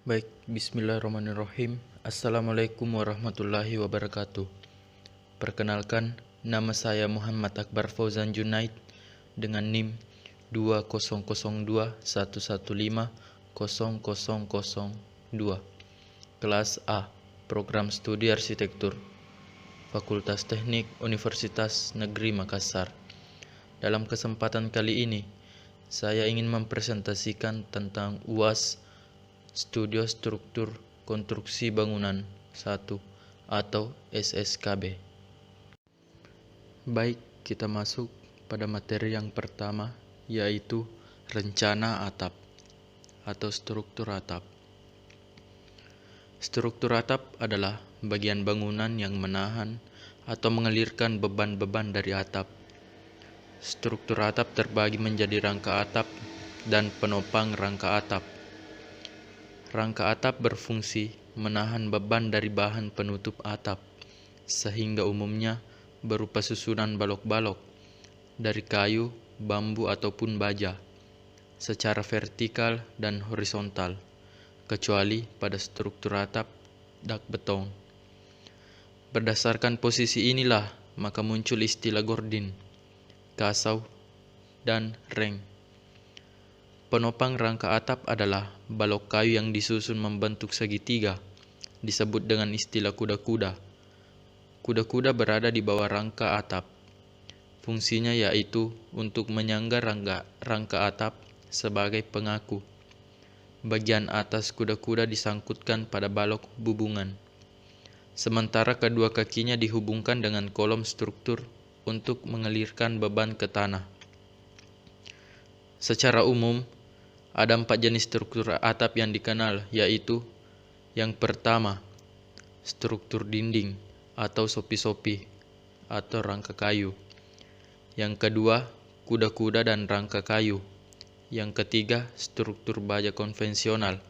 Baik, bismillahirrahmanirrahim. Assalamualaikum warahmatullahi wabarakatuh. Perkenalkan, nama saya Muhammad Akbar Fauzan Junaid dengan NIM 200211500002. Kelas A, Program Studi Arsitektur, Fakultas Teknik Universitas Negeri Makassar. Dalam kesempatan kali ini, saya ingin mempresentasikan tentang UAS Studio Struktur Konstruksi Bangunan 1 atau SSKB. Baik, kita masuk pada materi yang pertama, yaitu rencana atap atau struktur atap. Struktur atap adalah bagian bangunan yang menahan atau mengalirkan beban-beban dari atap. Struktur atap terbagi menjadi rangka atap dan penopang rangka atap. Rangka atap berfungsi menahan beban dari bahan penutup atap, sehingga umumnya berupa susunan balok-balok dari kayu, bambu ataupun baja, secara vertikal dan horizontal, kecuali pada struktur atap dak beton. Berdasarkan posisi inilah maka muncul istilah gordin, kasau, dan reng. Penopang rangka atap adalah balok kayu yang disusun membentuk segitiga, disebut dengan istilah kuda-kuda. Kuda-kuda berada di bawah rangka atap. Fungsinya yaitu untuk menyangga rangka atap sebagai pengaku. Bagian atas kuda-kuda disangkutkan pada balok bubungan, sementara kedua kakinya dihubungkan dengan kolom struktur untuk mengalirkan beban ke tanah. Secara umum, ada 4 jenis struktur atap yang dikenal, yaitu yang pertama, struktur dinding atau sopi-sopi atau rangka kayu. Yang kedua, kuda-kuda dan rangka kayu. Yang ketiga, struktur baja konvensional.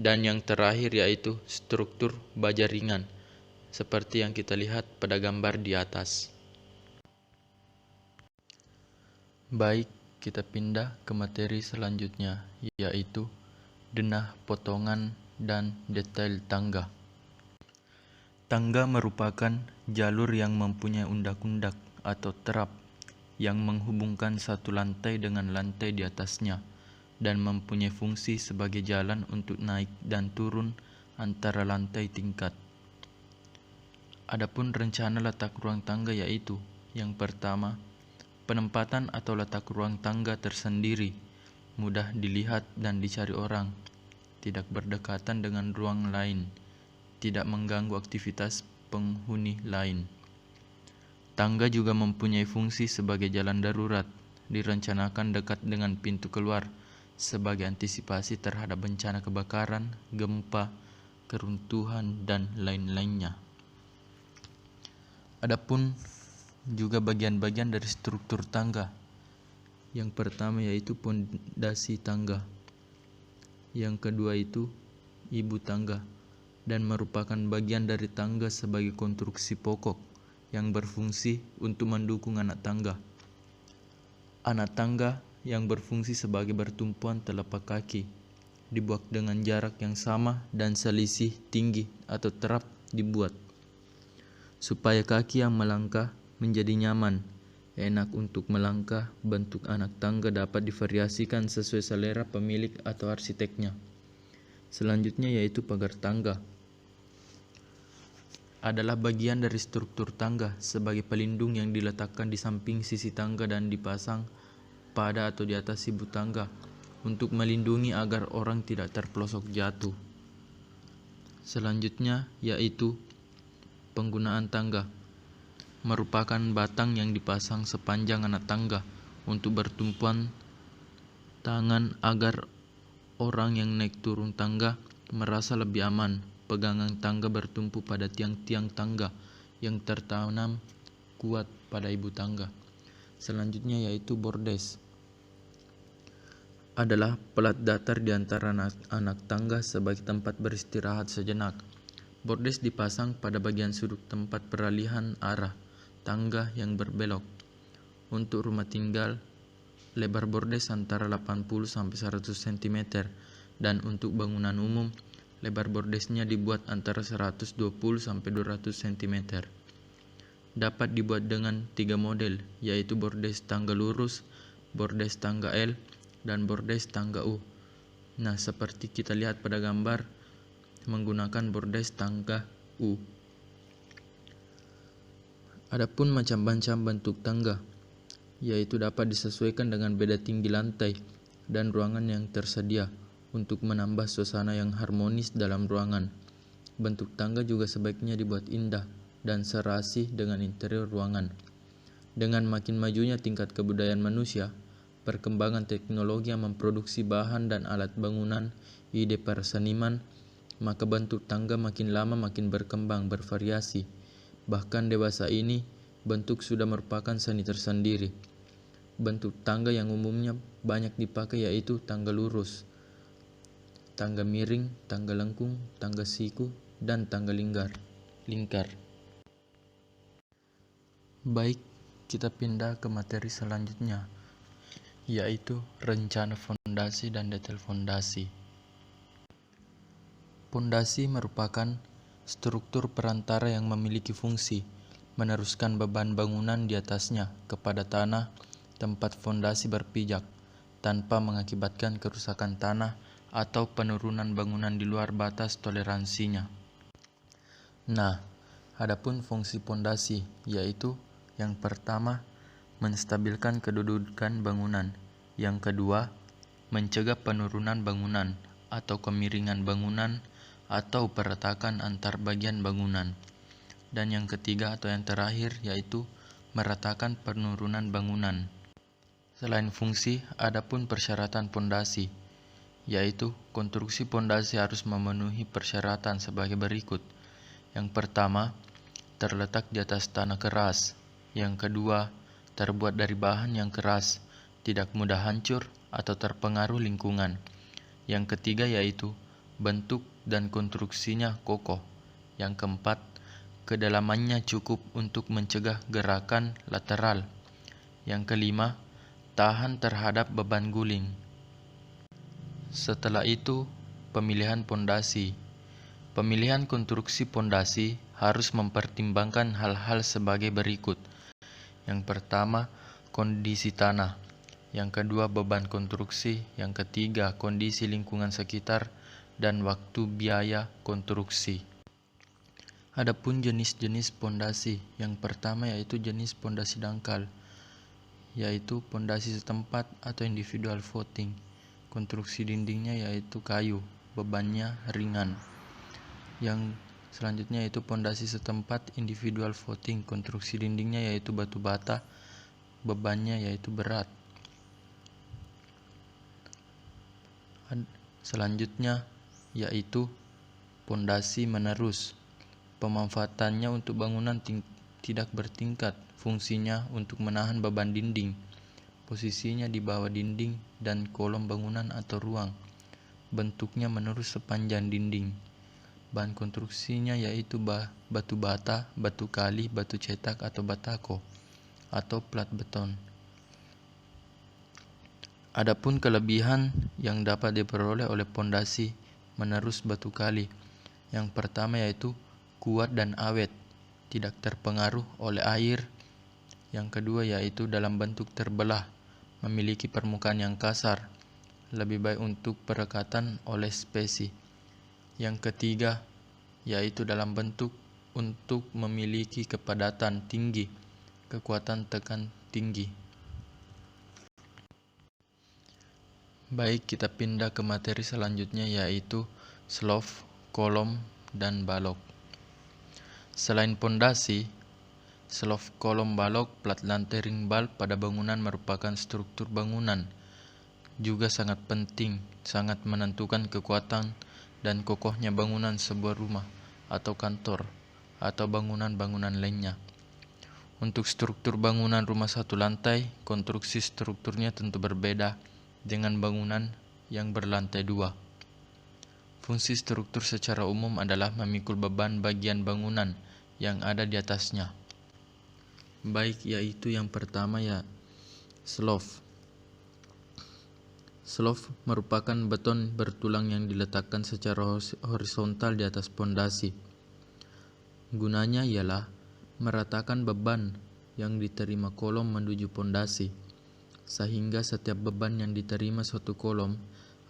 Dan yang terakhir yaitu struktur baja ringan, seperti yang kita lihat pada gambar di atas. Baik, kita pindah ke materi selanjutnya, yaitu denah potongan dan detail tangga. Tangga merupakan jalur yang mempunyai undak-undak atau terap yang menghubungkan satu lantai dengan lantai di atasnya dan mempunyai fungsi sebagai jalan untuk naik dan turun antara lantai tingkat. Adapun rencana letak ruang tangga yaitu yang pertama, penempatan atau letak ruang tangga tersendiri, mudah dilihat dan dicari orang, tidak berdekatan dengan ruang lain, tidak mengganggu aktivitas penghuni lain. Tangga juga mempunyai fungsi sebagai jalan darurat, direncanakan dekat dengan pintu keluar sebagai antisipasi terhadap bencana kebakaran, gempa, keruntuhan, dan lain-lainnya. Adapun juga bagian-bagian dari struktur tangga. Yang pertama yaitu pondasi tangga. Yang kedua itu ibu tangga, dan merupakan bagian dari tangga sebagai konstruksi pokok yang berfungsi untuk mendukung anak tangga. Anak tangga yang berfungsi sebagai bertumpuan telapak kaki, dibuat dengan jarak yang sama dan selisih tinggi atau terap dibuat, supaya kaki yang melangkah menjadi nyaman, enak untuk melangkah. Bentuk anak tangga dapat divariasikan sesuai selera pemilik atau arsiteknya. Selanjutnya yaitu pagar tangga. Adalah bagian dari struktur tangga sebagai pelindung yang diletakkan di samping sisi tangga dan dipasang pada atau di atas ibu tangga untuk melindungi agar orang tidak terpelosok jatuh. Selanjutnya yaitu penggunaan tangga. Merupakan batang yang dipasang sepanjang anak tangga untuk bertumpuan tangan agar orang yang naik turun tangga merasa lebih aman. Pegangan tangga bertumpu pada tiang-tiang tangga yang tertanam kuat pada ibu tangga. Selanjutnya yaitu bordes. Adalah pelat datar di antara anak tangga sebagai tempat beristirahat sejenak. Bordes dipasang pada bagian sudut tempat peralihan arah tangga yang berbelok. Untuk rumah tinggal, lebar bordes antara 80 sampai 100 cm dan untuk bangunan umum, lebar bordesnya dibuat antara 120 sampai 200 cm. Dapat dibuat dengan 3 model, yaitu bordes tangga lurus, bordes tangga L, dan bordes tangga U. Nah, seperti kita lihat pada gambar, menggunakan bordes tangga U. Adapun macam-macam bentuk tangga, yaitu dapat disesuaikan dengan beda tinggi lantai dan ruangan yang tersedia untuk menambah suasana yang harmonis dalam ruangan. Bentuk tangga juga sebaiknya dibuat indah dan serasi dengan interior ruangan. Dengan makin majunya tingkat kebudayaan manusia, perkembangan teknologi yang memproduksi bahan dan alat bangunan, ide para seniman, maka bentuk tangga makin lama makin berkembang, bervariasi. Bahkan dewasa ini, bentuk sudah merupakan seni tersendiri. Bentuk tangga yang umumnya banyak dipakai yaitu tangga lurus, tangga miring, tangga lengkung, tangga siku, dan tangga lingkar. Baik, kita pindah ke materi selanjutnya, yaitu rencana fondasi dan detail fondasi. Fondasi merupakan struktur perantara yang memiliki fungsi meneruskan beban bangunan di atasnya kepada tanah tempat fondasi berpijak, tanpa mengakibatkan kerusakan tanah atau penurunan bangunan di luar batas toleransinya. Nah, adapun fungsi fondasi, yaitu yang pertama, menstabilkan kedudukan bangunan. Yang kedua, mencegah penurunan bangunan atau kemiringan bangunan atau peretakan antar bagian bangunan. Dan yang ketiga atau yang terakhir yaitu meratakan penurunan bangunan. Selain fungsi, adapun persyaratan fondasi, yaitu konstruksi fondasi harus memenuhi persyaratan sebagai berikut. Yang pertama, terletak di atas tanah keras. Yang kedua, terbuat dari bahan yang keras, tidak mudah hancur atau terpengaruh lingkungan. Yang ketiga yaitu bentuk dan konstruksinya kokoh. Yang keempat, kedalamannya cukup untuk mencegah gerakan lateral. Yang kelima, tahan terhadap beban guling. Setelah itu, pemilihan fondasi. Pemilihan konstruksi fondasi harus mempertimbangkan hal-hal sebagai berikut. Yang pertama, kondisi tanah. Yang kedua, beban konstruksi. Yang ketiga, kondisi lingkungan sekitar dan waktu biaya konstruksi. Adapun jenis-jenis fondasi, yang pertama yaitu jenis fondasi dangkal, yaitu fondasi setempat atau individual footing. Konstruksi dindingnya yaitu kayu, bebannya ringan. Yang selanjutnya yaitu fondasi setempat individual footing. Konstruksi dindingnya yaitu batu bata, bebannya yaitu berat. Selanjutnya yaitu fondasi menerus. Pemanfaatannya untuk bangunan tidak bertingkat, fungsinya untuk menahan beban dinding. Posisinya di bawah dinding dan kolom bangunan atau ruang. Bentuknya menerus sepanjang dinding. Bahan konstruksinya yaitu batu bata, batu kali, batu cetak atau batako, atau plat beton. Adapun kelebihan yang dapat diperoleh oleh fondasi menerus batu kali. Yang pertama yaitu kuat dan awet, tidak terpengaruh oleh air. Yang kedua yaitu dalam bentuk terbelah, memiliki permukaan yang kasar, lebih baik untuk perekatan oleh spesi. Yang ketiga yaitu dalam bentuk untuk memiliki kepadatan tinggi, kekuatan tekan tinggi. Baik, kita pindah ke materi selanjutnya yaitu slope, kolom, dan balok. Selain fondasi, slope, kolom, balok, plat lantai, ring bal pada bangunan merupakan struktur bangunan. Juga sangat penting, sangat menentukan kekuatan dan kokohnya bangunan sebuah rumah atau kantor atau bangunan-bangunan lainnya. Untuk struktur bangunan rumah satu lantai, konstruksi strukturnya tentu berbeda dengan bangunan yang berlantai dua. Fungsi struktur secara umum adalah memikul beban bagian bangunan yang ada di atasnya. Baik, yaitu yang pertama ya slope. Slope merupakan beton bertulang yang diletakkan secara horizontal di atas pondasi. Gunanya ialah meratakan beban yang diterima kolom menuju pondasi, sehingga setiap beban yang diterima suatu kolom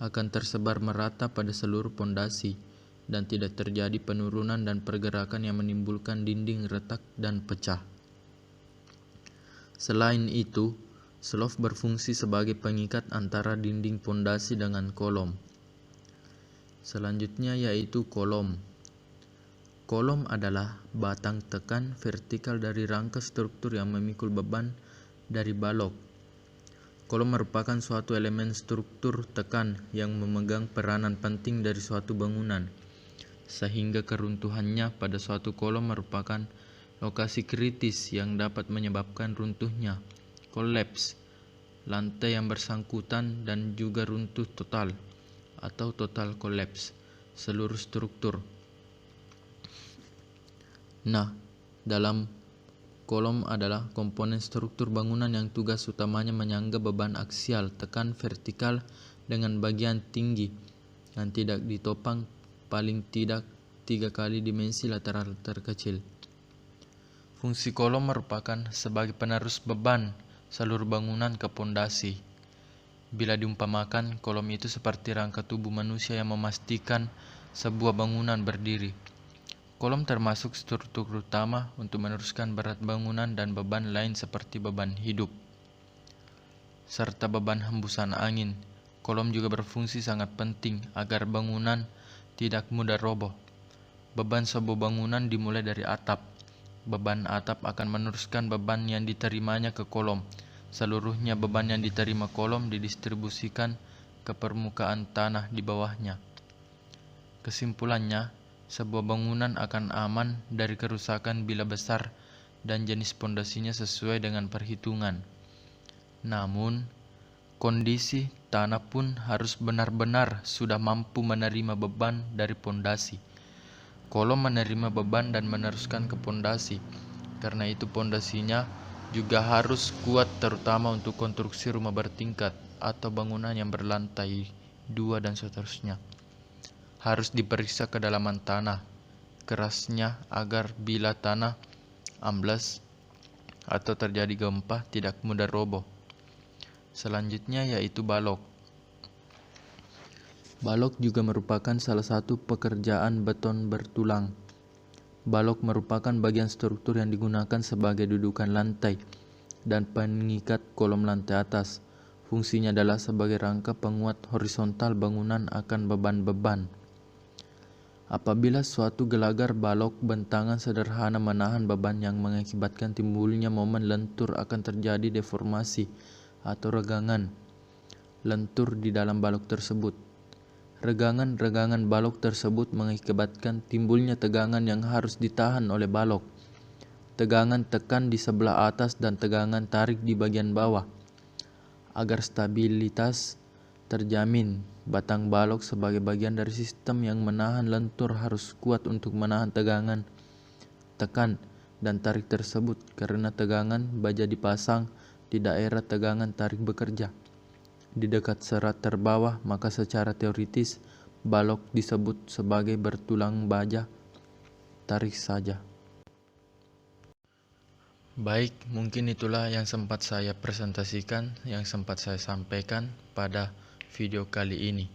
akan tersebar merata pada seluruh pondasi dan tidak terjadi penurunan dan pergerakan yang menimbulkan dinding retak dan pecah. Selain itu, slope berfungsi sebagai pengikat antara dinding pondasi dengan kolom. Selanjutnya yaitu kolom. Kolom adalah batang tekan vertikal dari rangka struktur yang memikul beban dari balok. Kolom merupakan suatu elemen struktur tekan yang memegang peranan penting dari suatu bangunan, sehingga keruntuhannya pada suatu kolom merupakan lokasi kritis yang dapat menyebabkan runtuhnya, kolaps, lantai yang bersangkutan dan juga runtuh total atau total kolaps seluruh struktur. Nah, dalam kolom adalah komponen struktur bangunan yang tugas utamanya menyangga beban aksial tekan vertikal dengan bagian tinggi yang tidak ditopang paling tidak 3 kali dimensi lateral terkecil. Fungsi kolom merupakan sebagai penerus beban seluruh bangunan ke pondasi. Bila diumpamakan, kolom itu seperti rangka tubuh manusia yang memastikan sebuah bangunan berdiri. Kolom termasuk struktur utama untuk meneruskan berat bangunan dan beban lain seperti beban hidup, serta beban hembusan angin. Kolom juga berfungsi sangat penting agar bangunan tidak mudah roboh. Beban sebuah bangunan dimulai dari atap. Beban atap akan meneruskan beban yang diterimanya ke kolom. Seluruhnya beban yang diterima kolom didistribusikan ke permukaan tanah di bawahnya. Kesimpulannya, sebuah bangunan akan aman dari kerusakan bila besar dan jenis pondasinya sesuai dengan perhitungan. Namun, kondisi tanah pun harus benar-benar sudah mampu menerima beban dari pondasi. Kolom menerima beban dan meneruskan ke pondasi. Karena itu pondasinya juga harus kuat, terutama untuk konstruksi rumah bertingkat atau bangunan yang berlantai 2 dan seterusnya. Harus diperiksa kedalaman tanah, kerasnya agar bila tanah amblas atau terjadi gempa tidak mudah roboh. Selanjutnya yaitu balok. Balok juga merupakan salah satu pekerjaan beton bertulang. Balok merupakan bagian struktur yang digunakan sebagai dudukan lantai dan pengikat kolom lantai atas. Fungsinya adalah sebagai rangka penguat horizontal bangunan akan beban-beban. Apabila suatu gelagar balok bentangan sederhana menahan beban yang mengakibatkan timbulnya momen lentur, akan terjadi deformasi atau regangan lentur di dalam balok tersebut. Regangan-regangan balok tersebut mengakibatkan timbulnya tegangan yang harus ditahan oleh balok. Tegangan tekan di sebelah atas dan tegangan tarik di bagian bawah. Agar stabilitas terjamin, batang balok sebagai bagian dari sistem yang menahan lentur harus kuat untuk menahan tegangan, tekan, dan tarik tersebut. Karena tegangan baja dipasang di daerah tegangan tarik bekerja di dekat serat terbawah, maka secara teoritis balok disebut sebagai bertulang baja tarik saja. Baik, mungkin itulah yang sempat saya presentasikan, yang sempat saya sampaikan pada video kali ini.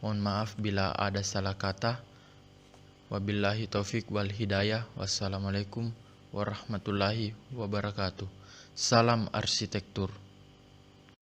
Mohon maaf bila ada salah kata. Wabillahi taufik wal hidayah. Wassalamualaikum warahmatullahi wabarakatuh. Salam arsitektur.